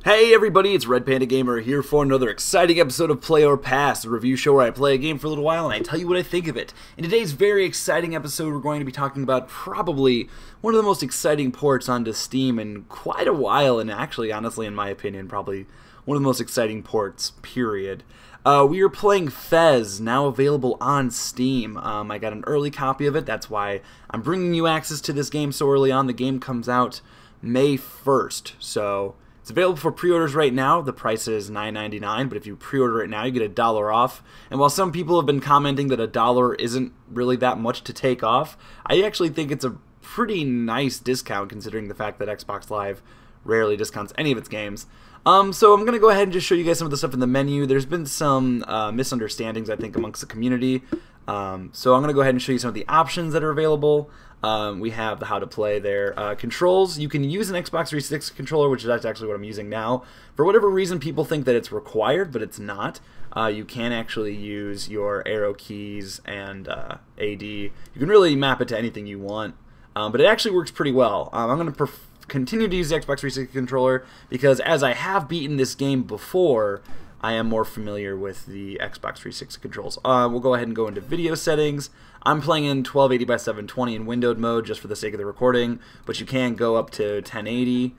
Hey everybody, it's Red Panda Gamer here for another exciting episode of Play or Pass, a review show where I play a game for a little while and I tell you what I think of it. In today's very exciting episode, we're going to be talking about probably one of the most exciting ports onto Steam in quite a while, and actually, honestly, in my opinion, probably one of the most exciting ports, period. We are playing FEZ, now available on Steam. I got an early copy of it, that's why I'm bringing you access to this game so early on. The game comes out May 1st, so it's available for pre-orders right now. The price is $9.99, but if you pre-order it now, you get $1 off. And while some people have been commenting that $1 isn't really that much to take off, I actually think it's a pretty nice discount considering the fact that Xbox Live rarely discounts any of its games. So I'm going to go ahead and just show you guys some of the stuff in the menu. There's been some misunderstandings, I think, amongst the community. So I'm going to go ahead and show you some of the options that are available. We have the how to play there. Controls, you can use an Xbox 360 controller, which is actually what I'm using now. For whatever reason, people think that it's required, but it's not. You can actually use your arrow keys and AD. You can really map it to anything you want, but it actually works pretty well. I'm going to continue to use the Xbox 360 controller because as I have beaten this game before, I am more familiar with the Xbox 360 controls. We'll go ahead and go into video settings. I'm playing in 1280 by 720 in windowed mode just for the sake of the recording, but you can go up to 1080,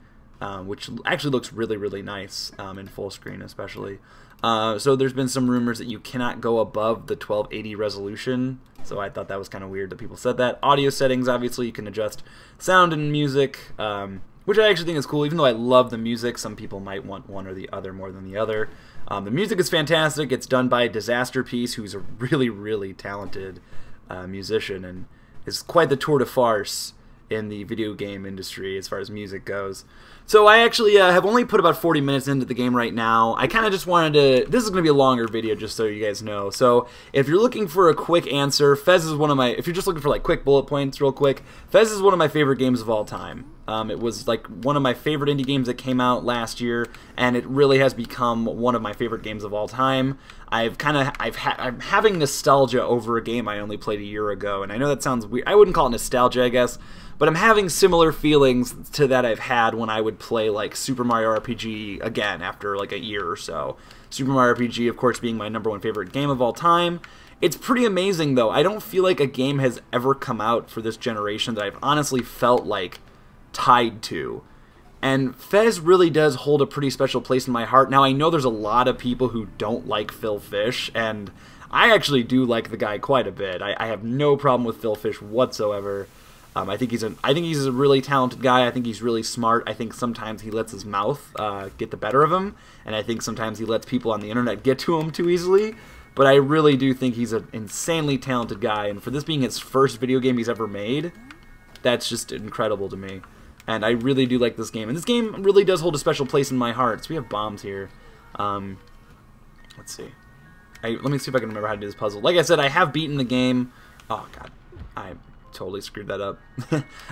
which actually looks really, really nice in full screen especially. So there's been some rumors that you cannot go above the 1280 resolution, so I thought that was kind of weird that people said that. Audio settings, obviously, you can adjust sound and music, which I actually think is cool. Even though I love the music, some people might want one or the other more than the other. The music is fantastic. It's done by Disaster Piece, who's a really, really talented musician and is quite the tour de farce in the video game industry as far as music goes. So I actually have only put about 40 minutes into the game right now. I kind of just wanted to... This is going to be a longer video just so you guys know. So if you're looking for a quick answer, FEZ is one of my... If you're just looking for like quick bullet points real quick, FEZ is one of my favorite games of all time. It was like one of my favorite indie games that came out last year, and it really has become one of my favorite games of all time. I'm having nostalgia over a game I only played a year ago, and I know that sounds weird. I wouldn't call it nostalgia, I guess, but I'm having similar feelings to that I've had when I would play like Super Mario RPG again after like a year or so. Super Mario RPG, of course, being my #1 favorite game of all time. It's pretty amazing, though. I don't feel like a game has ever come out for this generation that I've honestly felt like tied to. And FEZ really does hold a pretty special place in my heart. Now, I know there's a lot of people who don't like Phil Fish, and I actually do like the guy quite a bit. I have no problem with Phil Fish whatsoever. I think he's a really talented guy. I think he's really smart. I think sometimes he lets his mouth get the better of him, and I think sometimes he lets people on the internet get to him too easily. But I really do think he's an insanely talented guy, and for this being his first video game he's ever made, that's just incredible to me. And I really do like this game. And this game really does hold a special place in my heart. So we have bombs here. Let's see. Let me see if I can remember how to do this puzzle. Like I said, I have beaten the game. Oh, God. I totally screwed that up.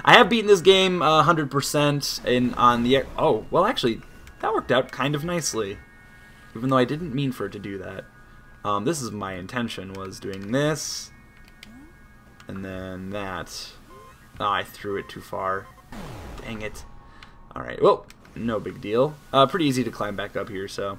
I have beaten this game 100% on the... Oh, well, actually, that worked out kind of nicely. Even though I didn't mean for it to do that. This is my intention, was doing this. And then that. Oh, I threw it too far. Dang it. Alright, well, no big deal. Pretty easy to climb back up here, so.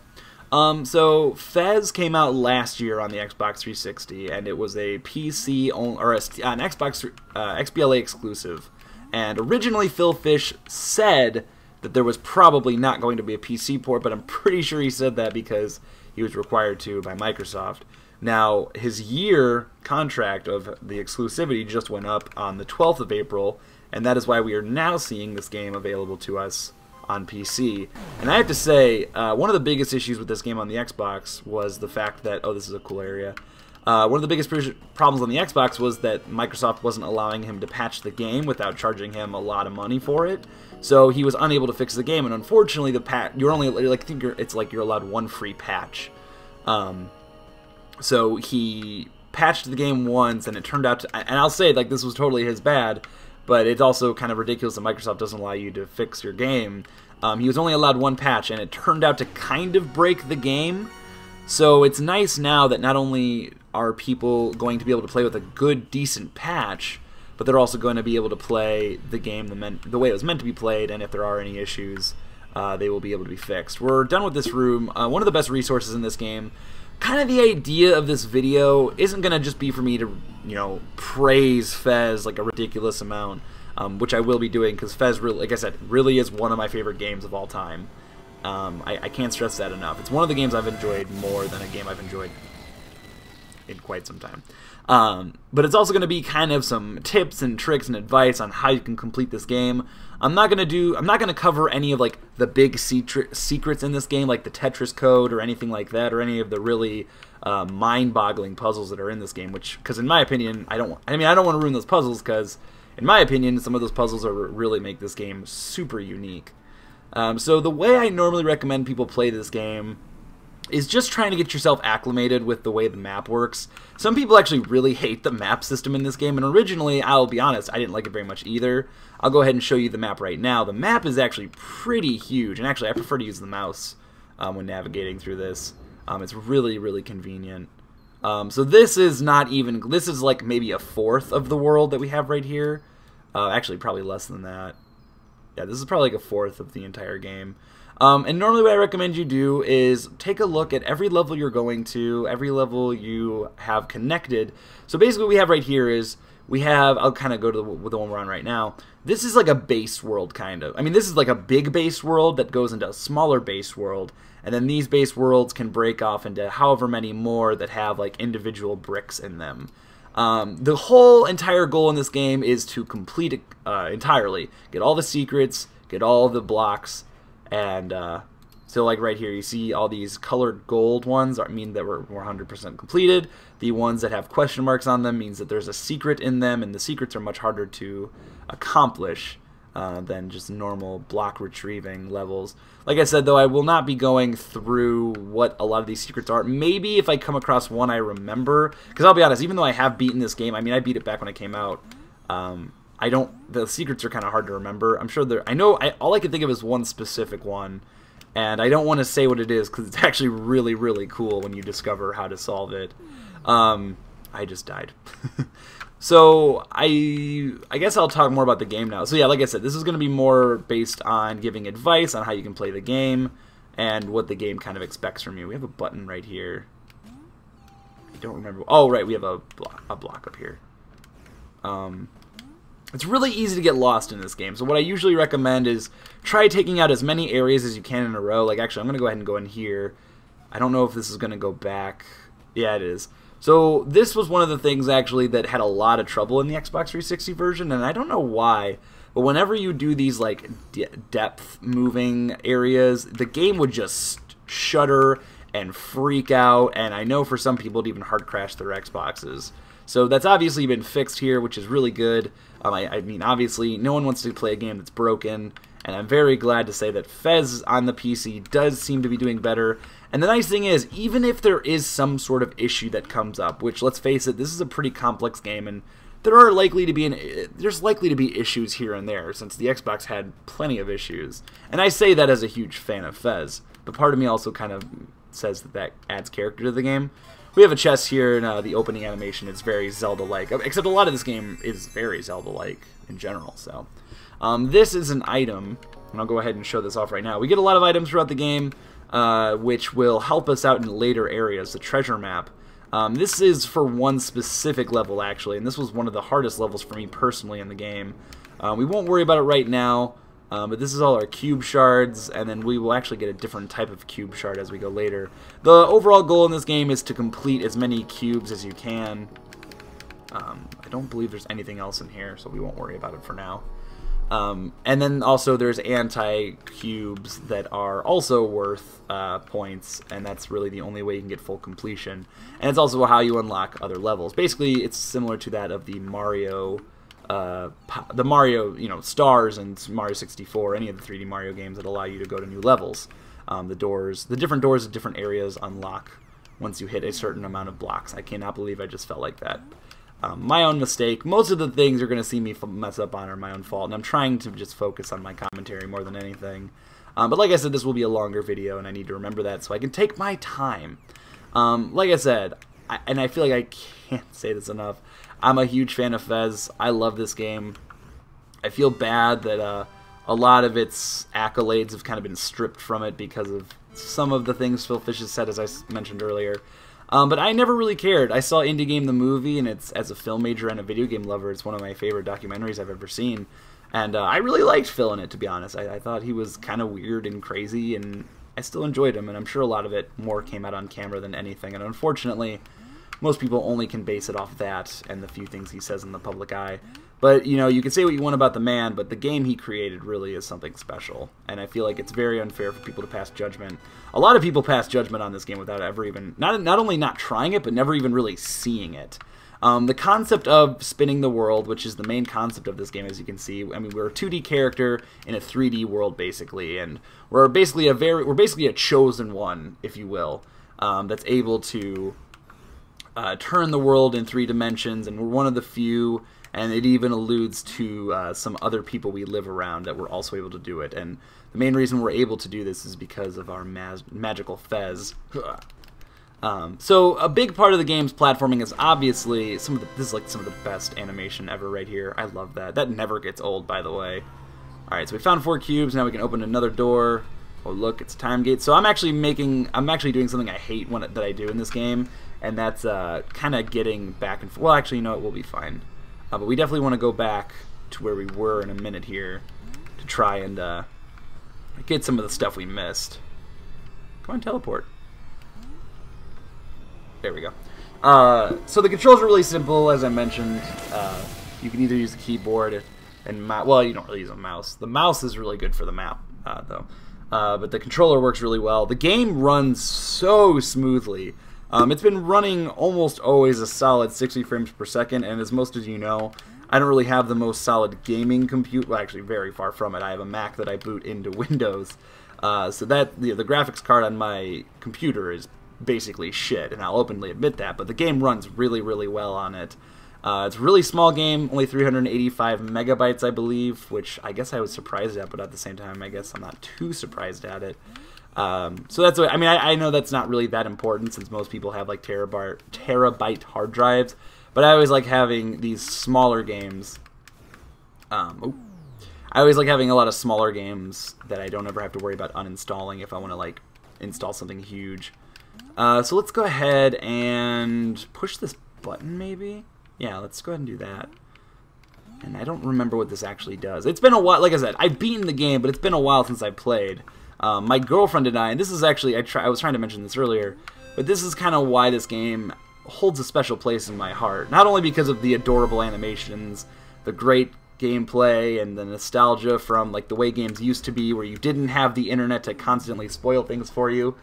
So, FEZ came out last year on the Xbox 360, and it was a PC, or an Xbox XBLA exclusive. And originally, Phil Fish said that there was probably not going to be a PC port, but I'm pretty sure he said that because he was required to by Microsoft. Now, his year contract of the exclusivity just went up on the 12th of April, and that is why we are now seeing this game available to us on PC. And I have to say, one of the biggest issues with this game on the Xbox was the fact that... Oh, this is a cool area. One of the biggest problems on the Xbox was that Microsoft wasn't allowing him to patch the game without charging him a lot of money for it. So he was unable to fix the game, and unfortunately, you're only like it's like you're allowed one free patch. So he patched the game once, and it turned out to... And I'll say, like, this was totally his bad, but it's also kind of ridiculous that Microsoft doesn't allow you to fix your game. He was only allowed one patch, and it turned out to kind of break the game. So it's nice now that not only are people going to be able to play with a good, decent patch, but they're also going to be able to play the game the way it was meant to be played, and if there are any issues, they will be able to be fixed. We're done with this room. One of the best resources in this game. Kind of the idea of this video isn't going to just be for me to, you know, praise FEZ like a ridiculous amount, which I will be doing because FEZ, really, like I said, really is one of my favorite games of all time. I can't stress that enough. It's one of the games I've enjoyed more than a game I've enjoyed in quite some time. But it's also going to be kind of some tips and tricks and advice on how you can complete this game. I'm not going to cover any of like the big secrets in this game, like the Tetris code or anything like that, or any of the really mind-boggling puzzles that are in this game. Because in my opinion, I don't want to ruin those puzzles, because in my opinion, some of those puzzles really make this game super unique. So the way I normally recommend people play this game is just trying to get yourself acclimated with the way the map works. Some people actually really hate the map system in this game, and originally, I'll be honest, I didn't like it very much either. I'll go ahead and show you the map right now. The map is actually pretty huge, and actually I prefer to use the mouse when navigating through this. It's really, really convenient. So this is this is like maybe a fourth of the world that we have right here. Actually, probably less than that. Yeah, this is probably like a fourth of the entire game. And normally what I recommend you do is take a look at every level you're going to, every level you have connected. So basically what we have right here is, I'll kind of go to the one we're on right now. This is like a base world, kind of. I mean, this is like a big base world that goes into a smaller base world, and then these base worlds can break off into however many more that have like individual bricks in them. The whole entire goal in this game is to complete it entirely. Get all the secrets, get all the blocks, and so like right here you see all these colored gold ones mean that we're 100% completed. The ones that have question marks on them means that there's a secret in them, and the secrets are much harder to accomplish than just normal block retrieving levels. Like I said though, I will not be going through what a lot of these secrets are. Maybe if I come across one I remember, because I'll be honest, even though I have beaten this game, I mean I beat it back when it came out, the secrets are kind of hard to remember. I'm sure all I can think of is one specific one, and I don't want to say what it is because it's actually really, really cool when you discover how to solve it. I just died. So I guess I'll talk more about the game now. So yeah, like I said, this is going to be more based on giving advice on how you can play the game and what the game kind of expects from you. We have a button right here. I don't remember. Oh, right, we have a block up here. It's really easy to get lost in this game, so what I usually recommend is try taking out as many areas as you can in a row. Like, actually, I'm going to go ahead and go in here. I don't know if this is going to go back. Yeah, it is. So this was one of the things, actually, that had a lot of trouble in the Xbox 360 version, and I don't know why, but whenever you do these, like, depth-moving areas, the game would just shudder and freak out, and I know for some people it even hard crash their Xboxes. So that's obviously been fixed here, which is really good. I mean, obviously, no one wants to play a game that's broken, and I'm very glad to say that FEZ on the PC does seem to be doing better. And the nice thing is, even if there is some sort of issue that comes up, which, let's face it, this is a pretty complex game, and there's likely to be issues here and there, since the Xbox had plenty of issues. And I say that as a huge fan of FEZ, but part of me also kind of says that adds character to the game. We have a chest here, and the opening animation is very Zelda-like, except a lot of this game is very Zelda-like in general. So this is an item, and I'll go ahead and show this off right now. We get a lot of items throughout the game, which will help us out in later areas, the treasure map. This is for one specific level, actually, and this was one of the hardest levels for me personally in the game. We won't worry about it right now. But this is all our cube shards, and then we will actually get a different type of cube shard as we go later. The overall goal in this game is to complete as many cubes as you can. I don't believe there's anything else in here, so we won't worry about it for now. And then also there's anti-cubes that are also worth points, and that's really the only way you can get full completion. And it's also how you unlock other levels. Basically, it's similar to that of the Mario, stars and Mario 64, any of the 3D Mario games that allow you to go to new levels. The different doors of different areas unlock once you hit a certain amount of blocks. I cannot believe I just felt like that. My own mistake. Most of the things you're going to see me mess up on are my own fault, and I'm trying to just focus on my commentary more than anything. But like I said, this will be a longer video, and I need to remember that so I can take my time. Like I said, and I feel like I can't say this enough, I'm a huge fan of FEZ. I love this game. I feel bad that a a lot of its accolades have kind of been stripped from it because of some of the things Phil Fish has said, as I mentioned earlier. But I never really cared. I saw Indie Game the movie, and it's, as a film major and a video game lover, it's one of my favorite documentaries I've ever seen. And I really liked Phil in it, to be honest. I thought he was kind of weird and crazy, and I still enjoyed him, and I'm sure a lot of it more came out on camera than anything. And unfortunately, most people only can base it off that and the few things he says in the public eye. But, you know, you can say what you want about the man, but the game he created really is something special. And I feel like it's very unfair for people to pass judgment. A lot of people pass judgment on this game without ever even, not only not trying it, but never even really seeing it. The concept of spinning the world, which is the main concept of this game, as you can see. I mean, we're a 2D character in a 3D world, basically, and we're basically a chosen one, if you will, that's able to turn the world in 3 dimensions, and we're one of the few. And it even alludes to some other people we live around that we're also able to do it. And the main reason we're able to do this is because of our magical FEZ. So a big part of the game's platforming is obviously this is like some of the best animation ever right here. I love that. That never gets old, by the way. All right, so we found 4 cubes. Now we can open another door. Oh look, it's a time gate. So I'm actually doing something I hate that I do in this game, and that's kind of getting back and forth. Well, actually, you know what? We'll be fine. But we definitely want to go back to where we were in a minute here to try and get some of the stuff we missed. Come on, teleport. There we go. So the controls are really simple, as I mentioned. You can either use the keyboard and well, you don't really use a mouse. The mouse is really good for the map, though. But the controller works really well. The game runs so smoothly. It's been running almost always a solid 60 frames per second, and as most of you know, I don't really have the most solid gaming computer. Well, actually, very far from it. I have a Mac that I boot into Windows, so that the graphics card on my computer is basically shit, and I'll openly admit that. But the game runs really, really well on it. It's a really small game, only 385 megabytes, I believe, which I guess I was surprised at, but at the same time, I guess I'm not too surprised at it. So that's what I mean. I know that's not really that important since most people have like terabyte hard drives, but I always like having these smaller games. I always like having a lot of smaller games that I don't ever have to worry about uninstalling if I want to like install something huge. So let's go ahead and push this button, maybe. Yeah, let's go ahead and do that. And I don't remember what this actually does. It's been a while. Like I said, I've beaten the game, but it's been a while since I played. My girlfriend and I, and this is actually, I was trying to mention this earlier, but this is kind of why this game holds a special place in my heart. Not only because of the adorable animations, the great gameplay, and the nostalgia from like the way games used to be, where you didn't have the internet to constantly spoil things for you.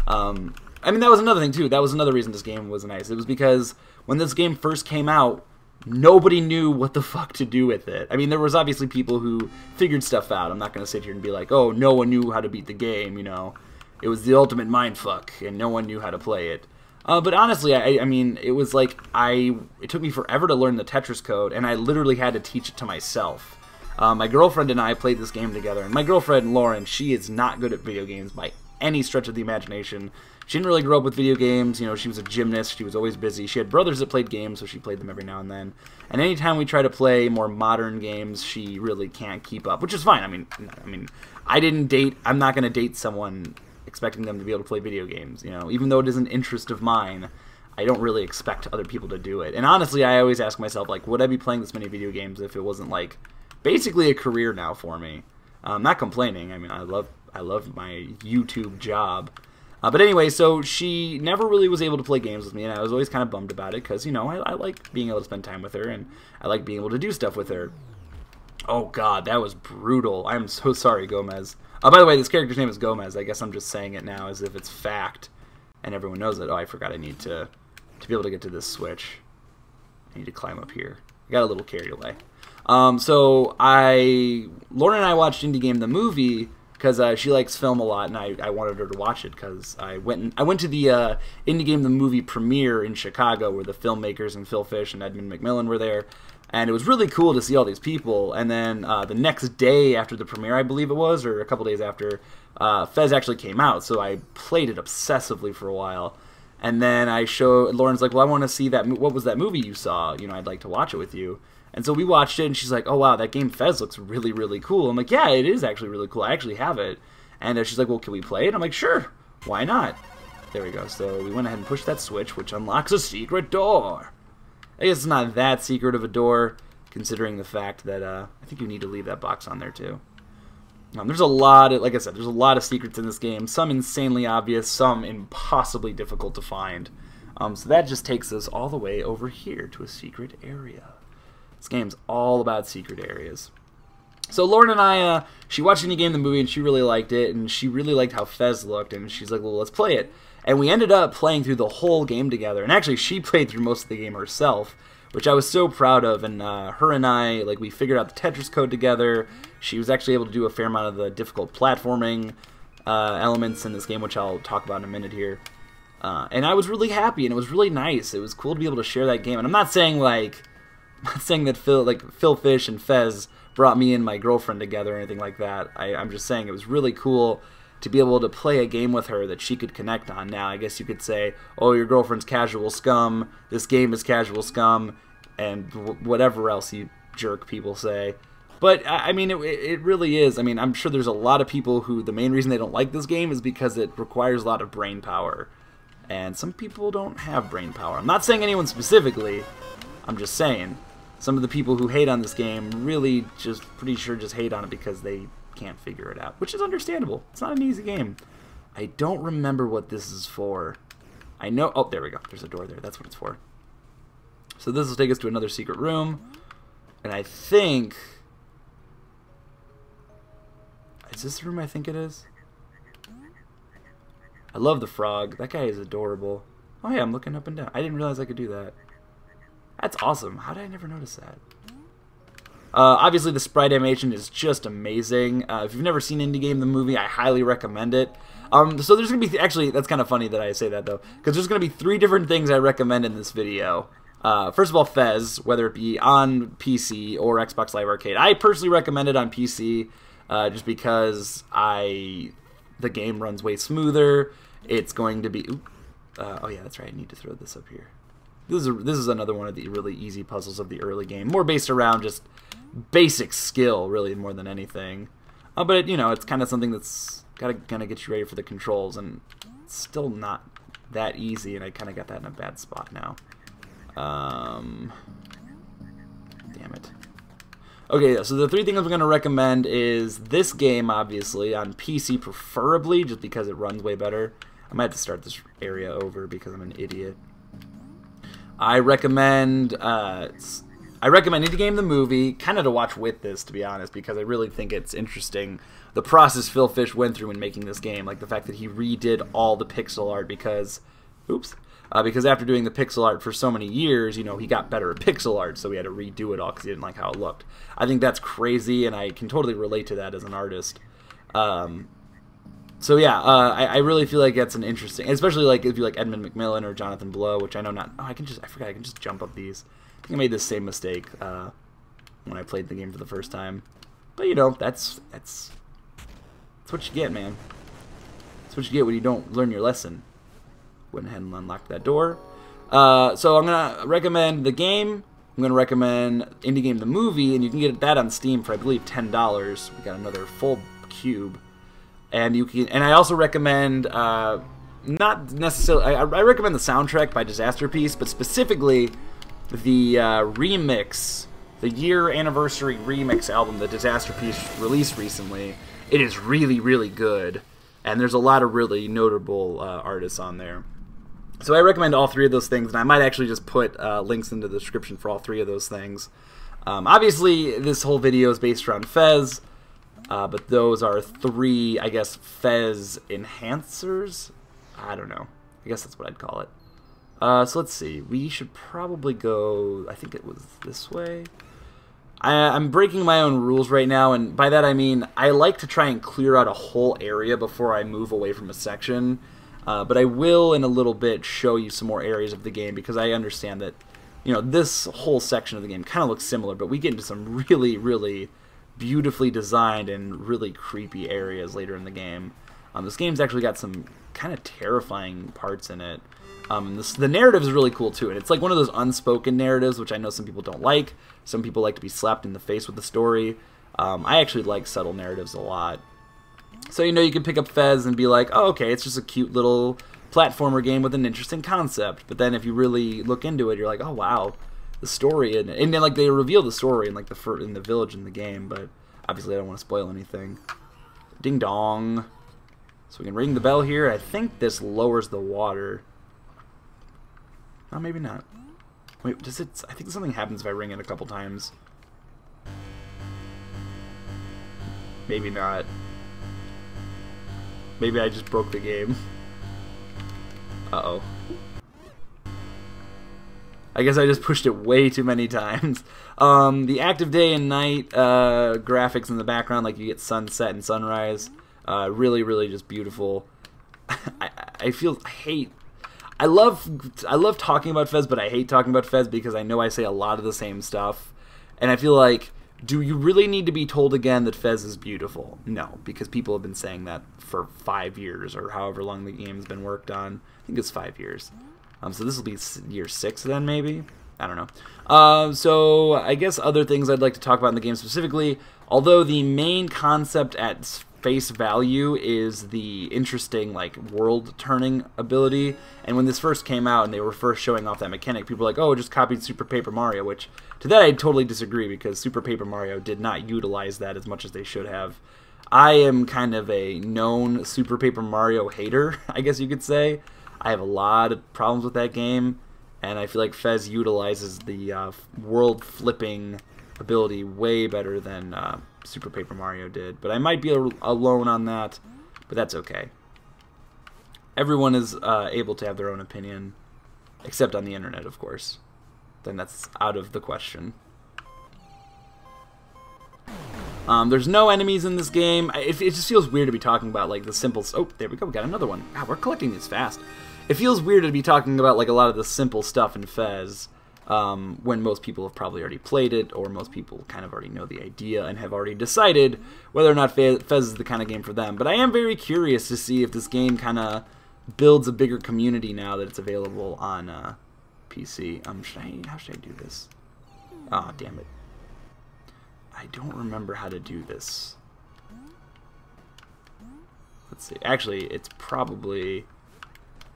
I mean, that was another thing too. That was another reason this game was nice. It was because when this game first came out, nobody knew what the fuck to do with it. I mean, there was obviously people who figured stuff out. I'm not going to sit here and be like, oh, no one knew how to beat the game, you know. It was the ultimate mindfuck, and no one knew how to play it. But honestly, I mean, it was like, it took me forever to learn the Tetris code, and I literally had to teach it to myself. My girlfriend and I played this game together, and my girlfriend, Lauren, she is not good at video games by any stretch of the imagination. She didn't really grow up with video games. You know, she was a gymnast. She was always busy. She had brothers that played games, so she played them every now and then. And anytime we try to play more modern games, she really can't keep up, which is fine. I mean, I'm not going to date someone expecting them to be able to play video games. You know, even though it is an interest of mine, I don't really expect other people to do it. And honestly, I always ask myself, like, would I be playing this many video games if it wasn't like basically a career now for me? I'm not complaining. I mean, I love my YouTube job. But anyway, so she never really was able to play games with me, and I was always kind of bummed about it because, you know, I like being able to spend time with her, and I like being able to do stuff with her. Oh, God, that was brutal. I'm so sorry, Gomez. By the way, this character's name is Gomez. I guess I'm just saying it now as if it's fact, and everyone knows it. Oh, I forgot I need to be able to get to this switch. I need to climb up here. I got a little carried away. So Lauren and I watched Indie Game the movie because she likes film a lot, and I wanted her to watch it because I went to the Indie Game the movie premiere in Chicago where the filmmakers and Phil Fish and Edmund McMillan were there, and it was really cool to see all these people. And then the next day after the premiere, I believe it was, or a couple days after, FEZ actually came out, so I played it obsessively for a while. And then Lauren's like, well, I want to see that, what was that movie you saw? You know, I'd like to watch it with you. And so we watched it, and she's like, oh, wow, that game FEZ looks really, really cool. I'm like, yeah, it is actually really cool. I actually have it. And she's like, well, can we play it? I'm like, sure. Why not? There we go. So we went ahead and pushed that switch, which unlocks a secret door. I guess it's not that secret of a door, considering the fact that I think you need to leave that box on there, too. There's a lot of, like I said, there's a lot of secrets in this game. Some insanely obvious, some impossibly difficult to find. So that just takes us all the way over here to a secret area. This game's all about secret areas. So Lauren and I, she watched Indie Game the movie and she really liked it, and she really liked how FEZ looked, and she's like, well, let's play it. And we ended up playing through the whole game together, and actually she played through most of the game herself, which I was so proud of, and her and I, like, we figured out the Tetris code together. She was actually able to do a fair amount of the difficult platforming elements in this game, which I'll talk about in a minute here. And I was really happy, and it was really nice. It was cool to be able to share that game, and I'm not saying, like, that Phil Fish and FEZ brought me and my girlfriend together or anything like that. I'm just saying it was really cool to be able to play a game with her that she could connect on. Now, I guess you could say, oh, your girlfriend's casual scum, this game is casual scum, and whatever else you jerk people say. But, I mean, it really is. I mean, I'm sure there's a lot of people who the main reason they don't like this game is because it requires a lot of brain power. And some people don't have brain power. I'm not saying anyone specifically. I'm just saying. Some of the people who hate on this game really just pretty sure just hate on it because they can't figure it out, which is understandable. It's not an easy game. I don't remember what this is for. I know, oh, there we go. There's a door there. That's what it's for. So this will take us to another secret room, and I think, is this the room I think it is? I love the frog. That guy is adorable. Oh yeah, I'm looking up and down. I didn't realize I could do that. That's awesome. How did I never notice that? Obviously, the sprite animation is just amazing. If you've never seen Indie Game the movie, I highly recommend it. So there's going to be, actually, that's kind of funny that I say that, though, because there's going to be 3 different things I recommend in this video. First of all, FEZ, whether it be on PC or Xbox Live Arcade. I personally recommend it on PC, just because the game runs way smoother. It's going to be... oh yeah, that's right, I need to throw this up here. This is another one of the really easy puzzles of the early game. More based around just basic skill, really, more than anything. But, you know, it's kind of something that's gonna get you ready for the controls, and it's still not that easy, and I kind of got that in a bad spot now. Damn it. Okay, so the 3 things I'm going to recommend is this game, obviously, on PC preferably, just because it runs way better. I might have to start this area over because I'm an idiot. I recommend Indie Game the movie, kind of to watch with this, to be honest, because I really think it's interesting the process Phil Fish went through in making this game, like the fact that he redid all the pixel art because, because after doing the pixel art for so many years, you know, he got better at pixel art, so he had to redo it all because he didn't like how it looked. I think that's crazy, and I can totally relate to that as an artist. So yeah, I really feel like that's an interesting, especially like if you like Edmund McMillan or Jonathan Blow, which I know not. Oh, I forgot I can just jump up these. I think I made the same mistake when I played the game for the first time. But you know, that's what you get, man. That's what you get when you don't learn your lesson. Went ahead and unlocked that door. So I'm gonna recommend the game. I'm gonna recommend Indie Game the movie, and you can get that on Steam for I believe $10. We got another full cube. And you can, and I also recommend, not necessarily, I recommend the soundtrack by Disaster Piece, but specifically the remix, the year anniversary remix album that Disaster Piece released recently. It is really, really good, and there's a lot of really notable artists on there. So I recommend all 3 of those things, and I might actually just put links into the description for all 3 of those things. Obviously, this whole video is based around FEZ. But those are 3, I guess, FEZ enhancers? I don't know. I guess that's what I'd call it. So let's see. We should probably go, I think it was this way. I'm breaking my own rules right now, and by that I mean I like to try and clear out a whole area before I move away from a section. But I will, in a little bit, show you some more areas of the game, because I understand that, you know, this whole section of the game kind of looks similar, but we get into some really, really beautifully designed and really creepy areas later in the game. This game's actually got some kind of terrifying parts in it. The narrative is really cool too, and it's like one of those unspoken narratives, which I know some people don't like. Some people like to be slapped in the face with the story. I actually like subtle narratives a lot. So, you know, you can pick up FEZ and be like, oh, okay, it's just a cute little platformer game with an interesting concept. But then if you really look into it, you're like, oh, wow, the story. And then, like, they reveal the story in, like, in the village in the game. But obviously I don't want to spoil anything. Ding dong. So we can ring the bell here. I think this lowers the water. Oh, maybe not. Wait, does it? I think something happens if I ring it a couple times. Maybe not. Maybe I just broke the game. Uh-oh. I guess I just pushed it way too many times. The active day and night graphics in the background, like you get sunset and sunrise, really, really just beautiful. I love talking about FEZ, but I hate talking about FEZ because I know I say a lot of the same stuff, and I feel like, do you really need to be told again that FEZ is beautiful? No, because people have been saying that for 5 years or however long the game's been worked on. I think it's 5 years. So this will be year 6 then, maybe? I don't know. So I guess other things I'd like to talk about in the game specifically, although the main concept at face value is the interesting, like, world turning ability. And when this first came out and they were first showing off that mechanic, people were like, oh, it just copied Super Paper Mario, which to that I totally disagree, because Super Paper Mario did not utilize that as much as they should have. I am kind of a known Super Paper Mario hater, I guess you could say. I have a lot of problems with that game, and I feel like FEZ utilizes the world flipping ability way better than Super Paper Mario did. But I might be alone on that, but that's okay. Everyone is able to have their own opinion, except on the internet, of course. Then that's out of the question. There's no enemies in this game. It just feels weird to be talking about, like, the simple... Oh, there we go. We got another one. Wow, we're collecting these fast. It feels weird to be talking about, like, a lot of the simple stuff in FEZ when most people have probably already played it, or most people kind of already know the idea and have already decided whether or not FEZ is the kind of game for them. But I am very curious to see if this game kind of builds a bigger community now that it's available on PC. How should I do this? Oh, damn it. I don't remember how to do this. Let's see. Actually, it's probably...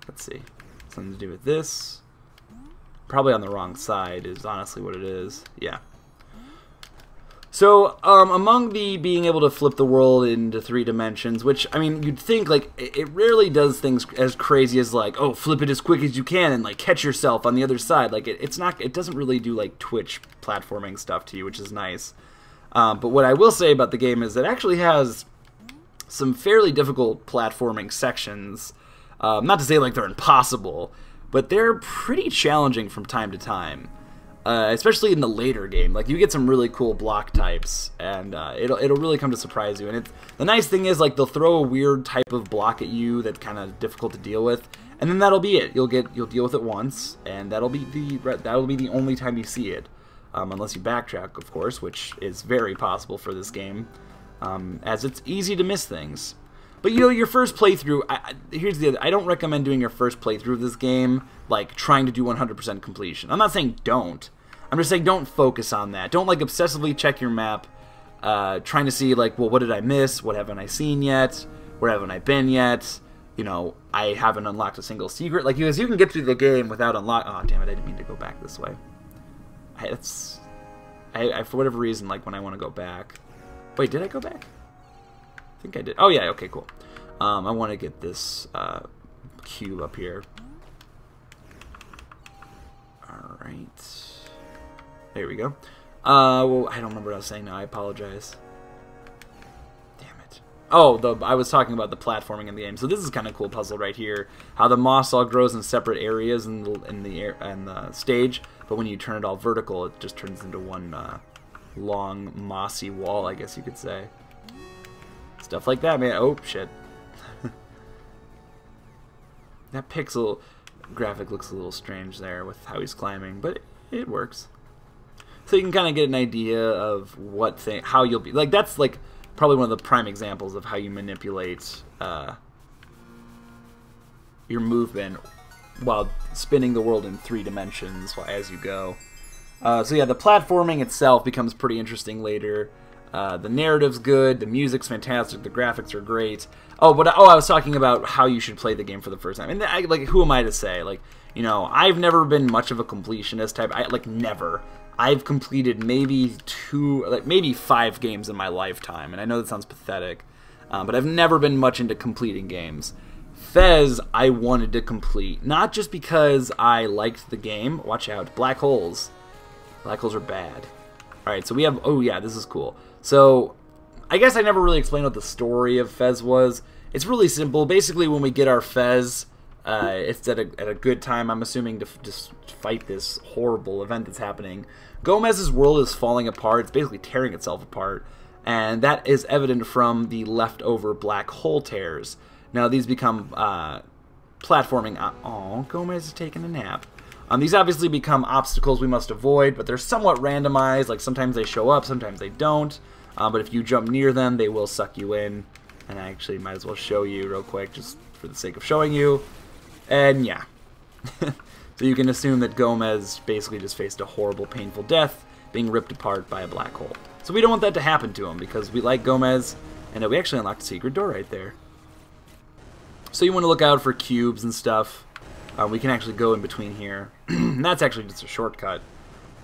Let's see. Something to do with this. Probably on the wrong side is honestly what it is. Yeah. So, among the being able to flip the world into 3 dimensions, which, I mean, you'd think, like, it rarely does things as crazy as, like, oh, flip it as quick as you can and, like, catch yourself on the other side. Like, it doesn't really do, like, Twitch platforming stuff to you, which is nice. But what I will say about the game is it actually has some fairly difficult platforming sections. Not to say, like, they're impossible, but they're pretty challenging from time to time. Especially in the later game. Like, you get some really cool block types, and it'll really come to surprise you. And the nice thing is, like, they'll throw a weird type of block at you that's kind of difficult to deal with, and then that'll be it. You'll deal with it once, and that'll be the only time you see it, unless you backtrack, of course, which is very possible for this game, as it's easy to miss things. But, you know, your first playthrough, here's the other, I don't recommend doing your first playthrough of this game, like, trying to do 100% completion. I'm not saying don't. I'm just saying don't focus on that. Don't, like, obsessively check your map, trying to see, like, well, what did I miss? What haven't I seen yet? Where haven't I been yet? You know, I haven't unlocked a single secret. Like, you can get through the game without oh, damn it, I didn't mean to go back this way. For whatever reason, like, when I want to go back. Wait, did I go back? I think I did. Oh, yeah, okay, cool. I want to get this cube up here. Alright. There we go. Well, I don't remember what I was saying now. I apologize. Damn it. Oh, I was talking about the platforming in the game. So this is kind of a cool puzzle right here. How the moss all grows in separate areas in the stage, but when you turn it all vertical, it just turns into one long mossy wall, I guess you could say. Stuff like that, man. Oh, shit. That pixel graphic looks a little strange there with how he's climbing, but it works. So you can kind of get an idea of how you'll be. Like, that's, like, probably one of the prime examples of how you manipulate your movement while spinning the world in 3 dimensions as you go. So yeah, the platforming itself becomes pretty interesting later. The narrative's good, the music's fantastic, the graphics are great. I was talking about how you should play the game for the first time. And like, who am I to say? Like, you know, I've never been much of a completionist type. Never. I've completed maybe 5 games in my lifetime, and I know that sounds pathetic, but I've never been much into completing games. FEZ, I wanted to complete, not just because I liked the game. Watch out, black holes. Black holes are bad. Alright, so we have, oh yeah, this is cool. So, I guess I never really explained what the story of FEZ was. It's really simple. Basically, when we get our FEZ, it's at a good time, I'm assuming, to just fight this horrible event that's happening. Gomez's world is falling apart. It's basically tearing itself apart. And that is evident from the leftover black hole tears. Now, these become platforming. Oh, Gomez is taking a nap. These obviously become obstacles we must avoid, but they're somewhat randomized. Like, sometimes they show up, sometimes they don't. But if you jump near them, they will suck you in. And I actually might as well show you real quick, just for the sake of showing you. And yeah. So you can assume that Gomez basically just faced a horrible, painful death, being ripped apart by a black hole. So we don't want that to happen to him, because we like Gomez, and we actually unlocked a secret door right there. So you want to look out for cubes and stuff. We can actually go in between here. And that's actually just a shortcut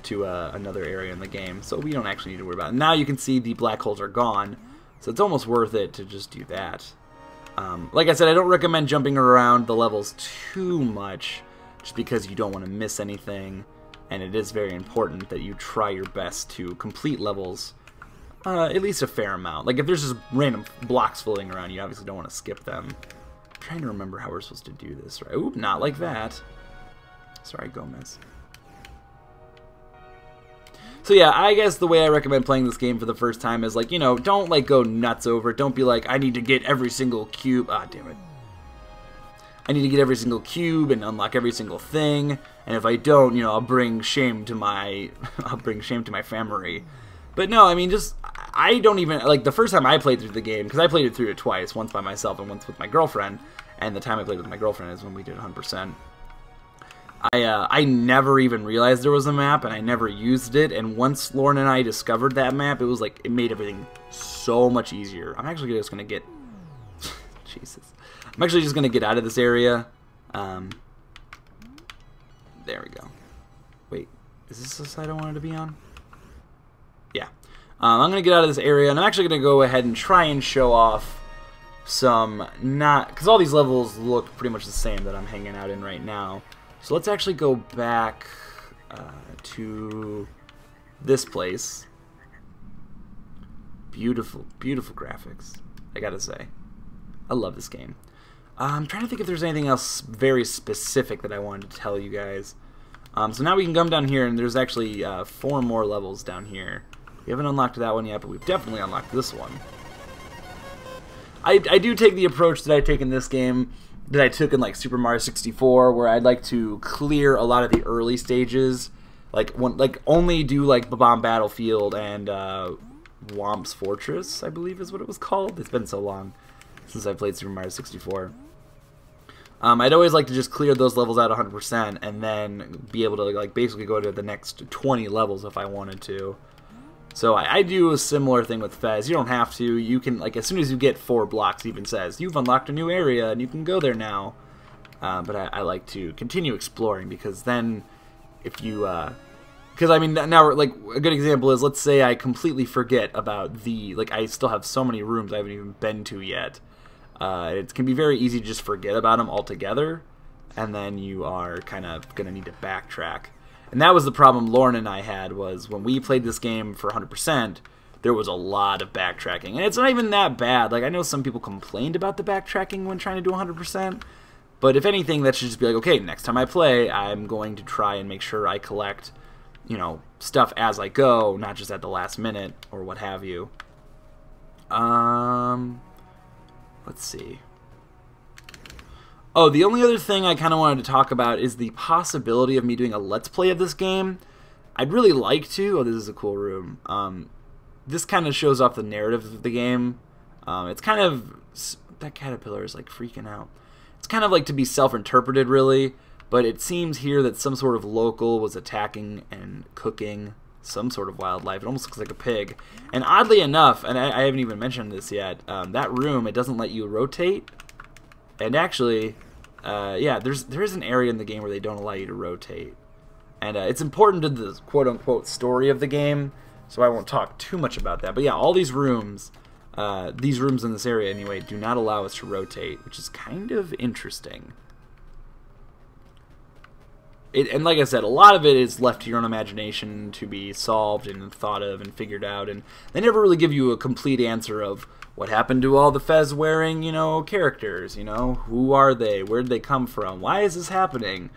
to another area in the game, so we don't actually need to worry about it. Now you can see the black holes are gone, so it's almost worth it to just do that. Like I said, I don't recommend jumping around the levels too much, just because you don't want to miss anything, and it is very important that you try your best to complete levels at least a fair amount. Like, if there's just random blocks floating around, you obviously don't want to skip them. I'm trying to remember how we're supposed to do this, right? Oop, not like that. Sorry, Gomez. So yeah, I guess the way I recommend playing this game for the first time is, like, you know, don't, like, go nuts over it. Don't be like, I need to get every single cube. Ah, damn it. I need to get every single cube and unlock every single thing, and if I don't, you know, I'll bring shame to my family. But no, I mean, just, I don't even, like, the first time I played through the game, because I played it through it twice, once by myself and once with my girlfriend, and the time I played with my girlfriend is when we did 100%. I never even realized there was a map, and I never used it, and once Lauren and I discovered that map, it was like, it made everything so much easier. I'm actually just gonna get, Jesus. I'm actually just going to get out of this area. There we go. Wait, is this the side I wanted to be on? Yeah. I'm going to get out of this area, and I'm actually going to go ahead and try and show off some because all these levels look pretty much the same that I'm hanging out in right now. So let's actually go back to this place. Beautiful, beautiful graphics, I gotta say. I love this game. I'm trying to think if there's anything else very specific that I wanted to tell you guys. So now we can come down here, and there's actually 4 more levels down here. We haven't unlocked that one yet, but we've definitely unlocked this one. I do take the approach that I take in this game that I took in, like, Super Mario 64, where I'd like to clear a lot of the early stages, like only do like Bomb Battlefield and Womp's Fortress, I believe is what it was called. It's been so long since I played Super Mario 64. I'd always like to just clear those levels out 100% and then be able to, like, basically go to the next 20 levels if I wanted to. So I do a similar thing with FEZ. You don't have to. You can, like, as soon as you get 4 blocks, it even says, you've unlocked a new area and you can go there now. But I like to continue exploring, because then if you... because, I mean, now, like, a good example is, let's say I completely forget about like, I still have so many rooms I haven't even been to yet. It can be very easy to just forget about them altogether, and then you are kind of going to need to backtrack. And that was the problem Lauren and I had, was when we played this game for 100%, there was a lot of backtracking. And it's not even that bad. Like, I know some people complained about the backtracking when trying to do 100%, but if anything, that should just be like, okay, next time I play, I'm going to try and make sure I collect, you know, stuff as I go, not just at the last minute or what have you. Let's see. Oh, the only other thing I kind of wanted to talk about is the possibility of me doing a Let's Play of this game. I'd really like to. Oh, this is a cool room. This kind of shows off the narrative of the game. It's kind of... That caterpillar is, like, freaking out. It's kind of like to be self-interpreted, really. But it seems here that some sort of local was attacking and cooking some sort of wildlife. It almost looks like a pig. And oddly enough, and I haven't even mentioned this yet, that room, it doesn't let you rotate. And actually, yeah, there is an area in the game where they don't allow you to rotate. And it's important to the quote-unquote story of the game, so I won't talk too much about that. But yeah, all these rooms in this area anyway, do not allow us to rotate, which is kind of interesting. And like I said, a lot of it is left to your own imagination to be solved and thought of and figured out, and they never really give you a complete answer of what happened to all the FEZ wearing, characters, who are they, where did they come from, why is this happening,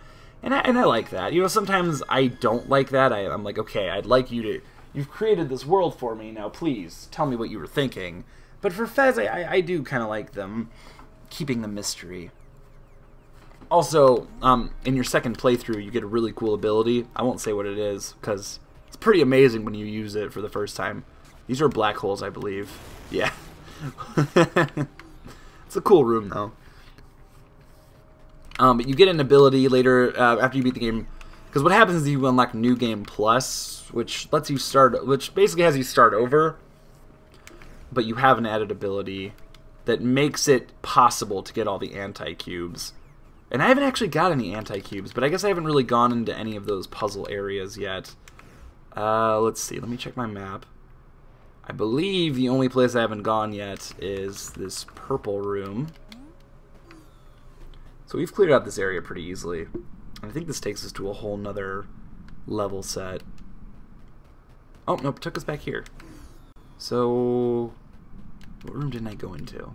and I like that. Sometimes I don't like that. I'm like, okay, I'd like you've created this world for me, now please tell me what you were thinking. But for FEZ, I do kind of like them keeping the mystery. Also, in your second playthrough, you get a really cool ability. I won't say what it is, because it's pretty amazing when you use it for the first time. These are black holes, I believe. Yeah. It's a cool room, though. But you get an ability later, after you beat the game, because what happens is you unlock New Game Plus, which lets you start, which basically has you start over, but you have an added ability that makes it possible to get all the anti-cubes. And I haven't actually got any anti-cubes, but I guess I haven't really gone into any of those puzzle areas yet. Let's see, let me check my map. I believe the only place I haven't gone yet is this purple room. So we've cleared out this area pretty easily. And I think this takes us to a whole nother level set. Oh, nope, took us back here. So, what room didn't I go into?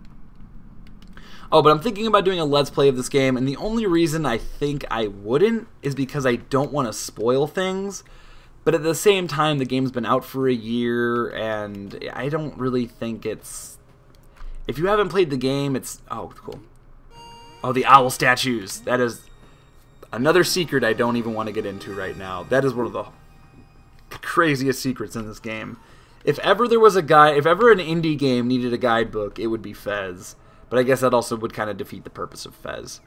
Oh, but I'm thinking about doing a Let's Play of this game, and the only reason I think I wouldn't is because I don't want to spoil things. But at the same time, the game's been out for a year, and I don't really think it's... If you haven't played the game, it's... Oh, cool. Oh, the owl statues. That is another secret I don't even want to get into right now. That is one of the craziest secrets in this game. If ever there was a guide... If ever an indie game needed a guidebook, it would be FEZ. But I guess that also would kind of defeat the purpose of FEZ.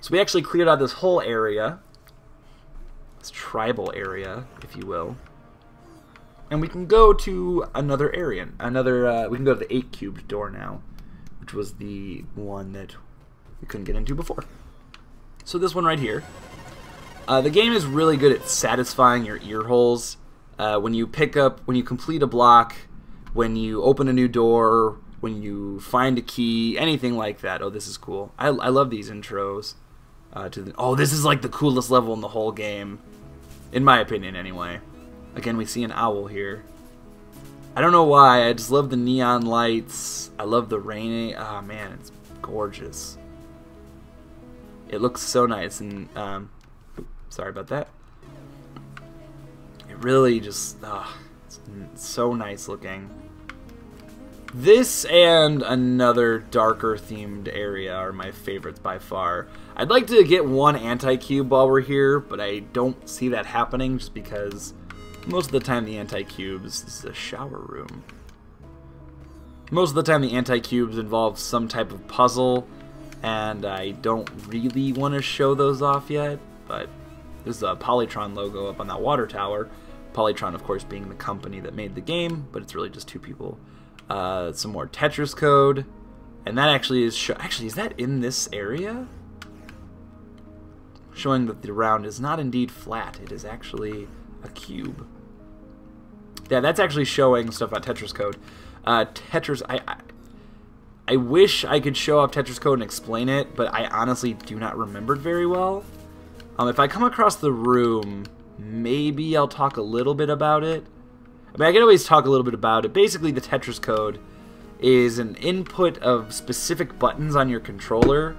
So we actually cleared out this whole area. This tribal area, if you will. And we can go to another area. We can go to the 8-cubed door now, which was the one that we couldn't get into before. So this one right here. The game is really good at satisfying your ear holes. When you complete a block, when you open a new door, when you find a key, anything like that. Oh, this is cool. I love these intros. Oh, this is like the coolest level in the whole game. In my opinion, anyway. Again, we see an owl here. I don't know why, I just love the neon lights. I love the rain. Oh man, it's gorgeous. It looks so nice, and sorry about that. It really just, it's so nice looking. This and another darker themed area are my favorites by far. I'd like to get one anti-cube while we're here, but I don't see that happening just because most of the time the anti-cubes, this is a shower room. Most of the time the anti-cubes involve some type of puzzle, and I don't really want to show those off yet, but there's a Polytron logo up on that water tower. Polytron, of course, being the company that made the game, but it's really just two people. Some more Tetris code, and that actually is actually, is that in this area? Showing that the round is not indeed flat, it is actually a cube. Yeah, that's actually showing stuff about Tetris code. Tetris, I wish I could show off Tetris code and explain it, but I honestly do not remember it very well. If I come across the room, maybe I'll talk a little bit about it. I mean, I can always talk a little bit about it. Basically, the Tetris code is an input of specific buttons on your controller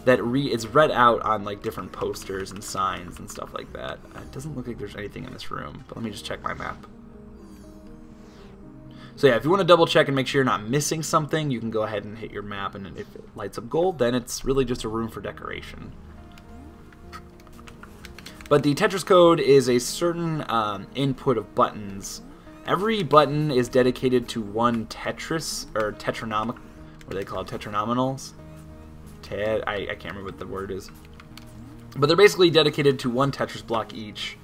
that is read out on like different posters and signs and stuff like that. It doesn't look like there's anything in this room, but let me just check my map. So yeah, if you want to double check and make sure you're not missing something, you can go ahead and hit your map, and if it lights up gold, then it's really just a room for decoration. But the Tetris code is a certain input of buttons. Every button is dedicated to one Tetris, or tetranomic, what do they call it, tetranominals? I can't remember what the word is. But they're basically dedicated to one Tetris block each.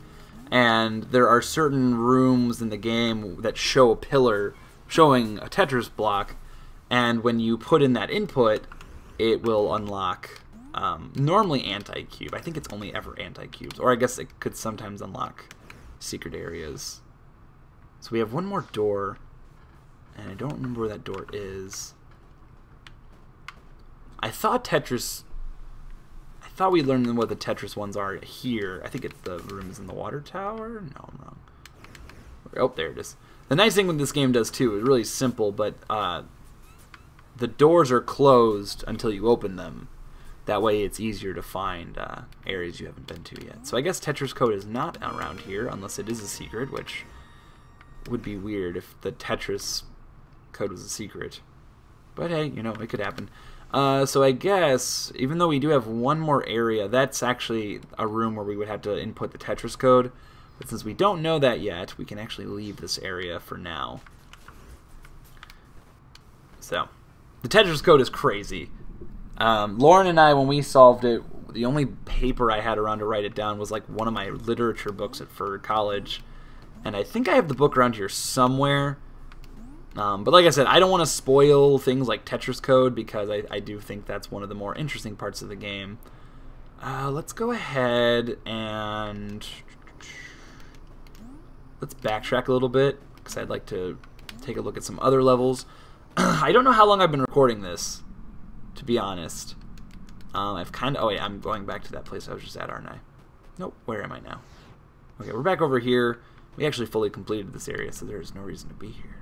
And there are certain rooms in the game that show a pillar showing a Tetris block. And when you put in that input, it will unlock normally anti-cube. I think it's only ever anti-cubes. Or I guess it could sometimes unlock secret areas. So we have one more door. And I don't remember where that door is. I thought we learned what the Tetris ones are here. I think the room is in the water tower. No, I'm wrong. Oh, there it is. The nice thing with this game does too is really simple, but the doors are closed until you open them. That way it's easier to find areas you haven't been to yet. So I guess Tetris code is not around here, unless it is a secret, which would be weird if the Tetris code was a secret. But hey, you know, it could happen. So I guess, even though we do have one more area, that's actually a room where we would have to input the Tetris code. But since we don't know that yet, we can actually leave this area for now. So, the Tetris code is crazy. Lauren and I, when we solved it, the only paper I had around to write it down was like one of my literature books for college. And I think I have the book around here somewhere. But like I said, I don't want to spoil things like Tetris code because I do think that's one of the more interesting parts of the game. Let's go ahead and let's backtrack a little bit because I'd like to take a look at some other levels. I don't know how long I've been recording this, to be honest. I've kind of... Oh, wait, I'm going back to that place I was just at, aren't I? Nope, where am I now? Okay, we're back over here. We actually fully completed this area, so there's no reason to be here.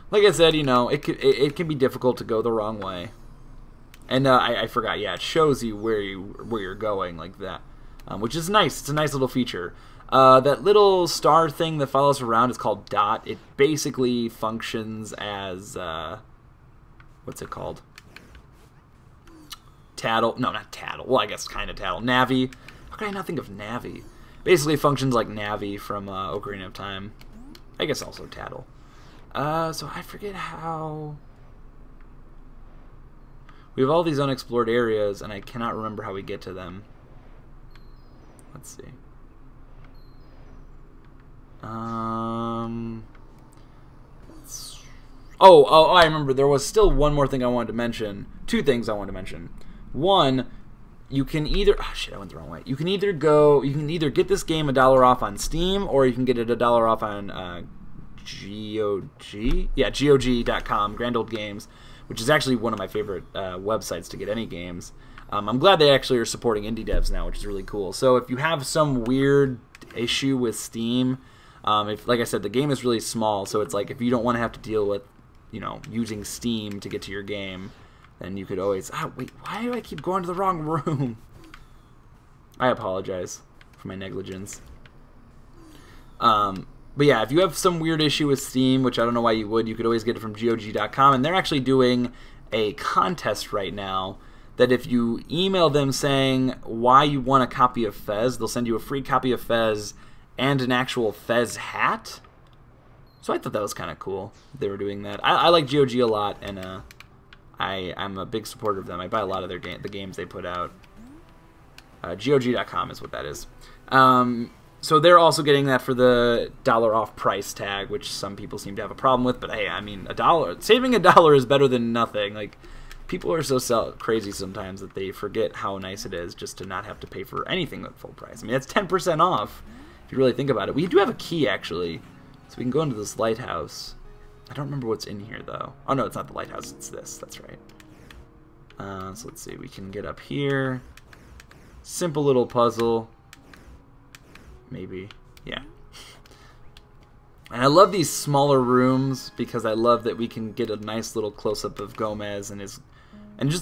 Like I said, you know, it can be difficult to go the wrong way. And I forgot, yeah, it shows you where you're going like that, which is nice. It's a nice little feature. That little star thing that follows around is called Dot. It basically functions as, what's it called? Tattle. No, not Tattle. Well, I guess kind of Tattle. Navi. How could I not think of Navi? Basically functions like Navi from Ocarina of Time. I guess also Tattle. So I forget how... We have all these unexplored areas, and I cannot remember how we get to them. Let's see. Oh, I remember. There was still one more thing I wanted to mention. Two things I wanted to mention. One, you can either... Oh, shit, I went the wrong way. You can either get this game $1 off on Steam, or you can get it $1 off on GOG? Yeah, GOG.com, Grand Old Games, which is actually one of my favorite websites to get any games. I'm glad they actually are supporting indie devs now, which is really cool. So if you have some weird issue with Steam, like I said, the game is really small, so it's like if you don't want to have to deal with, you know, using Steam to get to your game, then you could always... wait, why do I keep going to the wrong room? I apologize for my negligence. But yeah, if you have some weird issue with Steam, which I don't know why you would, you could always get it from GOG.com, and they're actually doing a contest right now that if you email them saying why you want a copy of FEZ, they'll send you a free copy of FEZ and an actual FEZ hat. So I thought that was kind of cool. They were doing that. I like GOG a lot, and I'm a big supporter of them. I buy a lot of the games they put out. GOG.com is what that is. So they're also getting that for the $1 off price tag, which some people seem to have a problem with. But hey, I mean, saving $1 is better than nothing. Like, people are so crazy sometimes that they forget how nice it is just to not have to pay for anything at full price. I mean, that's 10% off if you really think about it. We do have a key, actually, so we can go into this lighthouse. I don't remember what's in here, though. Oh, no, it's not the lighthouse. It's this. That's right. So let's see. We can get up here. Simple little puzzle. Maybe. Yeah. And I love these smaller rooms because I love that we can get a nice little close-up of Gomez and just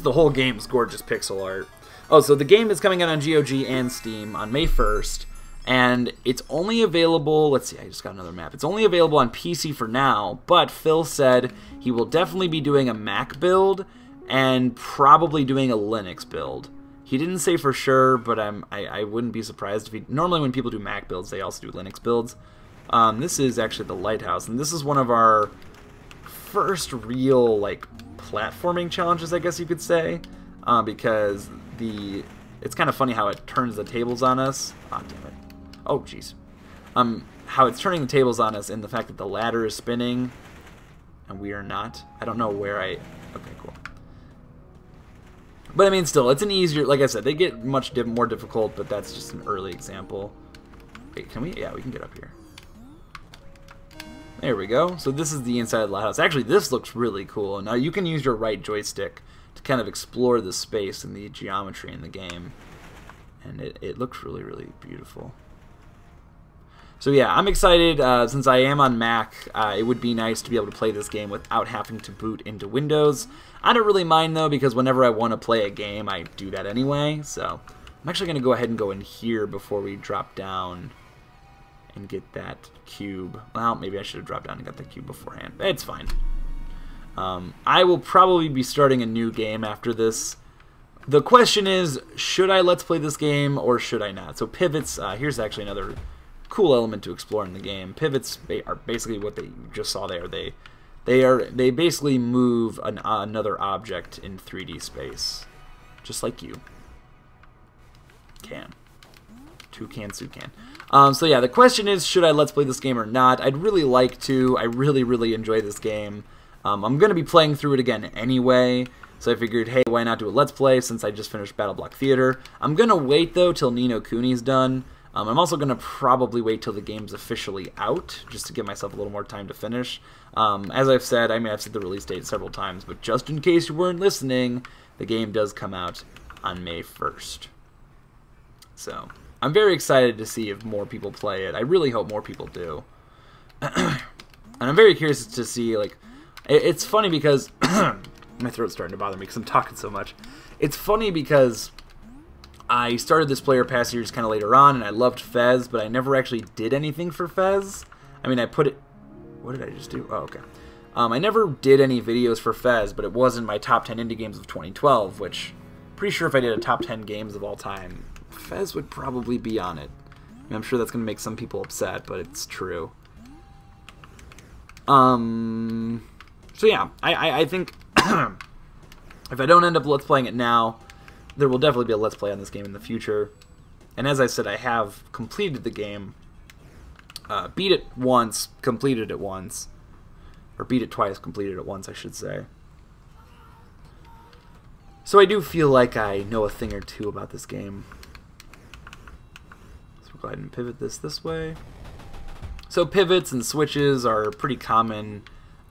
the whole game's gorgeous pixel art. Oh, so the game is coming out on GOG and Steam on May 1st, and it's only available... Let's see, I just got another map. It's only available on PC for now, but Phil said he will definitely be doing a Mac build and probably doing a Linux build. He didn't say for sure, but I wouldn't be surprised if he... Normally when people do Mac builds, they also do Linux builds. This is actually the lighthouse, and this is one of our first real, like, platforming challenges, I guess you could say. because it's kind of funny how it turns the tables on us. Oh, damn it. Oh, jeez. How it's turning the tables on us in the fact that the ladder is spinning and we are not. I don't know where I... Okay, cool. But I mean, still, it's an easier... Like I said, they get much more difficult, but that's just an early example. Wait, can we... Yeah, we can get up here. There we go. So this is the inside of the lighthouse. Actually, this looks really cool. Now, you can use your right joystick to kind of explore the space and the geometry in the game. And it looks really, really beautiful. So yeah, I'm excited. Since I am on Mac, it would be nice to be able to play this game without having to boot into Windows. I don't really mind though, because whenever I want to play a game, I do that anyway. So I'm actually going to go ahead and go in here before we drop down and get that cube. Well, maybe I should have dropped down and got the cube beforehand. It's fine. I will probably be starting a new game after this. The question is, should I let's play this game or should I not? So pivots, here's actually another cool element to explore in the game. Pivots are basically what they just saw there. They basically move another object in 3D space, just like you can. Toucan. So yeah, the question is, should I let's play this game or not? I'd really like to. I really enjoy this game. I'm gonna be playing through it again anyway, so I figured, hey, why not do a let's play since I just finished Battle Block Theater. I'm gonna wait though till Ni no Kuni's done. I'm also going to probably wait till the game's officially out, just to give myself a little more time to finish. As I've said, I mean, I've said the release date several times, but just in case you weren't listening, the game does come out on May 1st. So, I'm very excited to see if more people play it. I really hope more people do. And I'm very curious to see, like, it's funny because, my throat's starting to bother me because I'm talking so much. It's funny because I started this Player Pass series kind of later on, and I loved FEZ, but I never actually did anything for FEZ. I mean, I put it... What did I just do? Oh, okay. I never did any videos for FEZ, but it was in my top 10 indie games of 2012, which, pretty sure if I did a top 10 games of all time, FEZ would probably be on it. I mean, I'm sure that's going to make some people upset, but it's true. So yeah, I think if I don't end up let's playing it now, there will definitely be a let's play on this game in the future. And as I said, I have completed the game. Beat it once, completed it once. Or beat it twice, completed it once, I should say. So I do feel like I know a thing or two about this game. So we'll go ahead and pivot this way. So pivots and switches are pretty common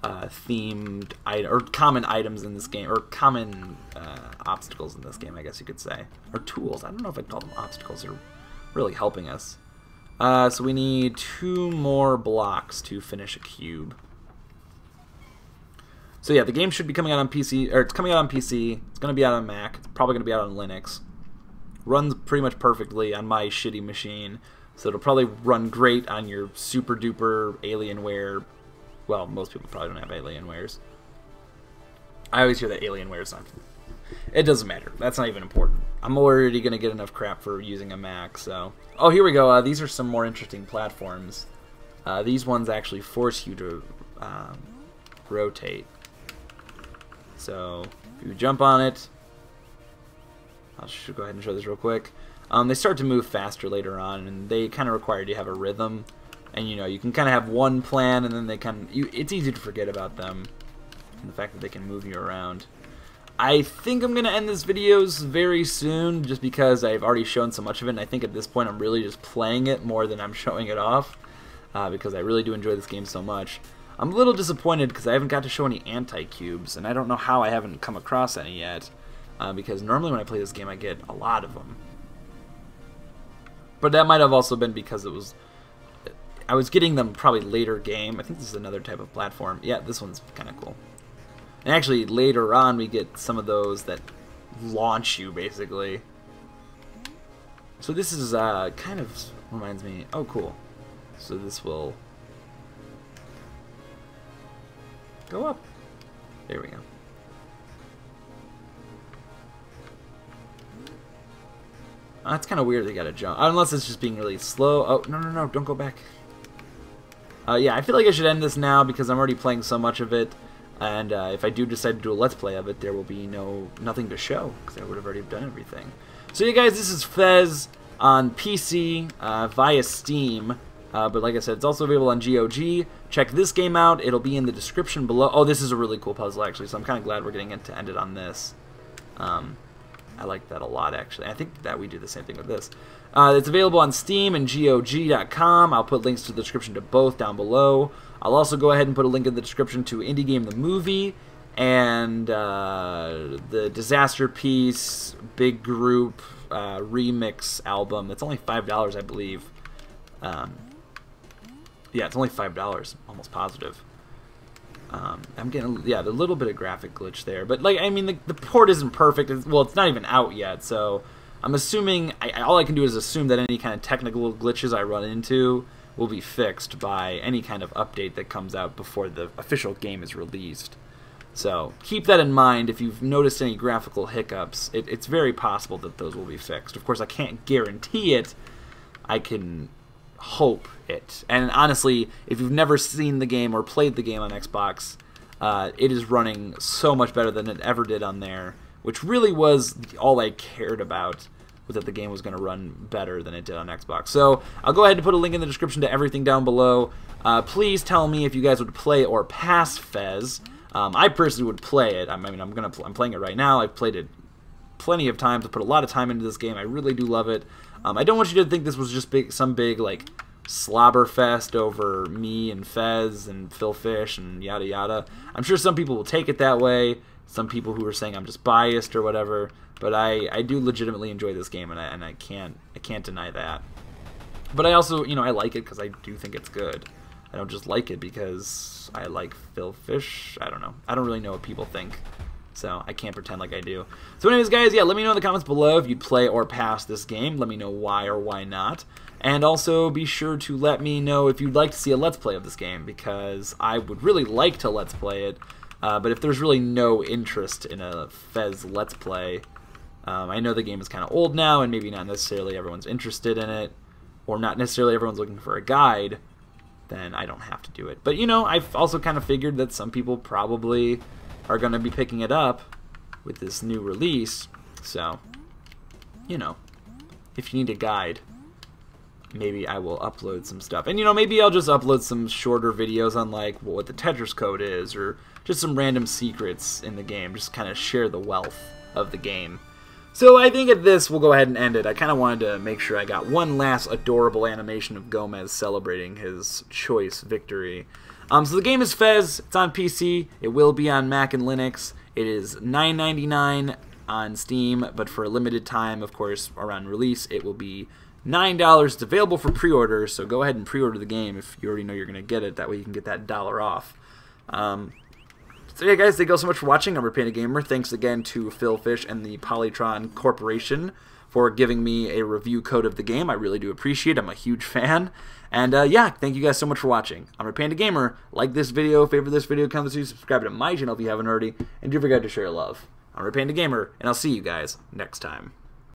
themed or common items in this game, or common obstacles in this game, I guess you could say, or tools. I don't know if I'd call them obstacles. They're really helping us. So we need 2 more blocks to finish a cube. So yeah, the game should be coming out on PC, or it's coming out on PC. It's going to be out on Mac. It's probably going to be out on Linux. Runs pretty much perfectly on my shitty machine, so it'll probably run great on your super duper Alienware. Well, most people probably don't have Alienwares. I always hear that Alienware is not... It doesn't matter. That's not even important. I'm already going to get enough crap for using a Mac, so... Oh, here we go. These are some more interesting platforms. These ones actually force you to rotate. So, if you jump on it... I should go ahead and show this real quick. They start to move faster later on, and they kind of require you to have a rhythm. And, you know, you can kind of have one plan, and then they it's easy to forget about them. And the fact that they can move you around. I think I'm going to end this video very soon, just because I've already shown so much of it, and I think at this point I'm really just playing it more than I'm showing it off. Because I really do enjoy this game so much. I'm a little disappointed because I haven't got to show any anti-cubes, and I don't know how I haven't come across any yet. Because normally when I play this game I get a lot of them. But that might have also been because I was getting them probably later game. I think this is another type of platform. Yeah, this one's kind of cool. And actually later on we get some of those that launch you basically. So this is kind of reminds me, oh cool. So this will go up. There we go. That's kind of weird they gotta jump. Unless it's just being really slow. Oh, no, don't go back. Yeah, I feel like I should end this now because I'm already playing so much of it. And if I do decide to do a Let's Play of it, there will be nothing to show, because I would have already done everything. So yeah, guys, this is FEZ on PC via Steam. But like I said, it's also available on GOG. Check this game out. It'll be in the description below. Oh, this is a really cool puzzle, actually, so I'm kind of glad we're getting to end it on this. I like that a lot, actually. I think that we do the same thing with this. It's available on Steam and GOG.com. I'll put links to the description to both down below. I'll also go ahead and put a link in the description to Indie Game the Movie and the Disaster Piece Big Group Remix album. It's only $5, I believe. Yeah, it's only $5, almost positive. I'm getting, a little bit of graphic glitch there, but like, I mean, the port isn't perfect. Well, it's not even out yet, so I'm assuming, all I can do is assume that any kind of technical glitches I run into will be fixed by any kind of update that comes out before the official game is released. So keep that in mind. If you've noticed any graphical hiccups, it's very possible that those will be fixed. Of course, I can't guarantee it. I can hope it. And honestly, if you've never seen the game or played the game on Xbox, it is running so much better than it ever did on there, which really was all I cared about, was that the game was going to run better than it did on Xbox. So I'll go ahead and put a link in the description to everything down below. Please tell me if you guys would play or pass FEZ. I personally would play it. I'm playing it right now. I've played it plenty of times. I put a lot of time into this game. I really do love it. I don't want you to think this was just some big like slobber fest over me and FEZ and Phil Fish and yada yada. I'm sure some people will take it that way. Some people who are saying I'm just biased or whatever. But I do legitimately enjoy this game, and I can't deny that. But I also, I like it because I do think it's good. I don't just like it because I like Phil Fish. I don't know. I don't really know what people think, so I can't pretend like I do. So anyways, guys, yeah, let me know in the comments below if you'd play or pass this game. Let me know why or why not. And also be sure to let me know if you'd like to see a Let's Play of this game, because I would really like to Let's Play it. But if there's really no interest in a FEZ Let's Play, I know the game is kind of old now, and maybe not necessarily everyone's interested in it, or not necessarily everyone's looking for a guide, then I don't have to do it. But, I've also kind of figured that some people probably are going to be picking it up with this new release, so, if you need a guide, maybe I will upload some stuff. And, maybe I'll just upload some shorter videos on, like, what the Tetris code is, or just some random secrets in the game, just kind of share the wealth of the game. So I think at this, we'll go ahead and end it. I kind of wanted to make sure I got one last adorable animation of Gomez celebrating his choice victory. So the game is FEZ. It's on PC. It will be on Mac and Linux. It is $9.99 on Steam, but for a limited time, of course, around release, it will be $9. It's available for pre-order, so go ahead and pre-order the game if you already know you're going to get it. That way you can get that $1 off. So yeah, guys, thank you all so much for watching. I'm Panda Gamer. Thanks again to Phil Fish and the Polytron Corporation for giving me a review code of the game. I really do appreciate it. I'm a huge fan. And yeah, thank you guys so much for watching. I'm Panda Gamer. Like this video, favorite this video, comment, subscribe to my channel if you haven't already, and don't forget to share your love. I'm Panda Gamer, and I'll see you guys next time.